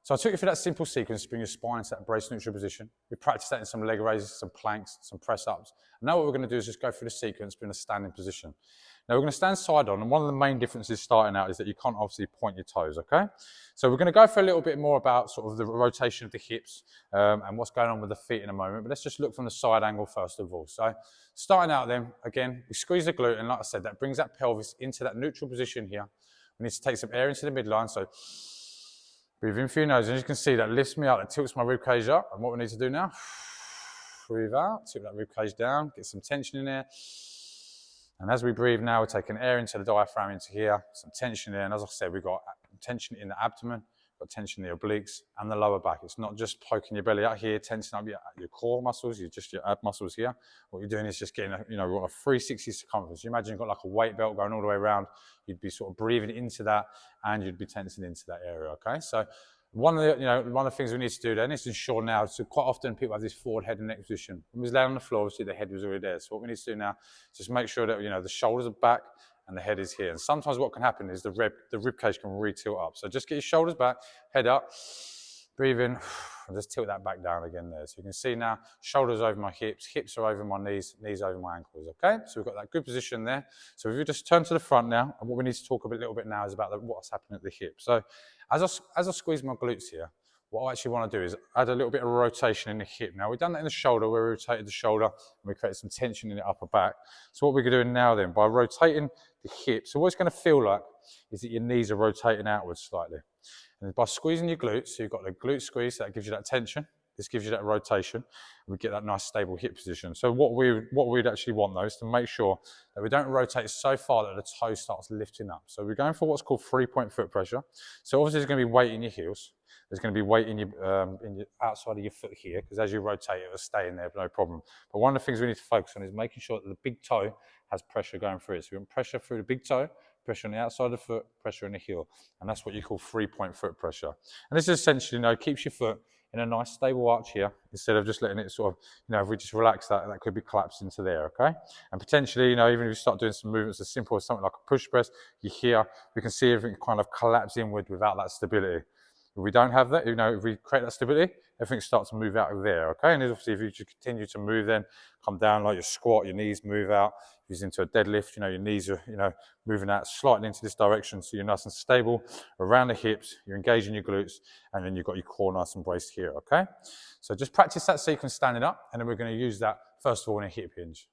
So I took you through that simple sequence to bring your spine into that brace neutral position. We practiced that in some leg raises, some planks, some press ups. And now what we're going to do is just go through the sequence, but in a standing position. Now we're going to stand side on, and one of the main differences starting out is that you can't obviously point your toes, okay? So we're going to go for a little bit more about sort of the rotation of the hips and what's going on with the feet in a moment, but let's just look from the side angle first of all. So starting out then, again, we squeeze the glute, and like I said, that brings that pelvis into that neutral position here. We need to take some air into the midline, so breathe in through your nose, and as you can see, that lifts me up, that tilts my rib cage up. And what we need to do now, breathe out, tilt that rib cage down, get some tension in there. And as we breathe now, we're taking air into the diaphragm, into here, some tension there. And as I said, we've got tension in the abdomen, got tension in the obliques and the lower back. It's not just poking your belly out here, tensing up your core muscles, your ab muscles here. What you're doing is just getting, a 360 circumference. You imagine you've got like a weight belt going all the way around. You'd be sort of breathing into that, and you'd be tensing into that area. Okay, so one of the things we need to do then is ensure now. So quite often people have this forward head and neck position. When we was laying on the floor, obviously the head was already there. So what we need to do now is just make sure that the shoulders are back and the head is here. And sometimes what can happen is the rib cage can re-tilt up. So just get your shoulders back, head up, breathe in, and just tilt that back down again there. So you can see now, shoulders over my hips are over my knees, knees over my ankles, okay? So we've got that good position there. So if you just turn to the front now, and what we need to talk a little bit now is about what's happening at the hip. So as I squeeze my glutes here, what I actually want to do is add a little bit of rotation in the hip. Now, we've done that in the shoulder, where we rotated the shoulder and we created some tension in the upper back. So what we're doing now then, by rotating the hip, so what it's going to feel like is that your knees are rotating outwards slightly. And by squeezing your glutes, so you've got the glute squeeze, that gives you that tension. This gives you that rotation, and we get that nice stable hip position. So what we'd actually want though is to make sure that we don't rotate so far that the toe starts lifting up. So we're going for what's called 3-point foot pressure. So obviously there's going to be weight in your heels. There's going to be weight in your outside of your foot here, because as you rotate, it will stay in there, no problem. But one of the things we need to focus on is making sure that the big toe has pressure going through it. So we want pressure through the big toe, pressure on the outside of the foot, pressure in the heel. And that's what you call 3-point foot pressure. And this is essentially, keeps your foot in a nice stable arch here, instead of just letting it sort of, if we just relax that could be collapsed into there, okay? And potentially, even if you start doing some movements as simple as something like a push press, you hear, we can see everything kind of collapse inward without that stability. If we don't have that, if we create that stability, everything starts to move out of there, okay? And obviously, if you just continue to move, then come down like your squat, your knees move out. If you're into a deadlift, your knees are, moving out slightly into this direction, so you're nice and stable around the hips. You're engaging your glutes, and then you've got your core nice and braced here, okay? So just practice that sequence standing up, and then we're going to use that first of all in a hip hinge.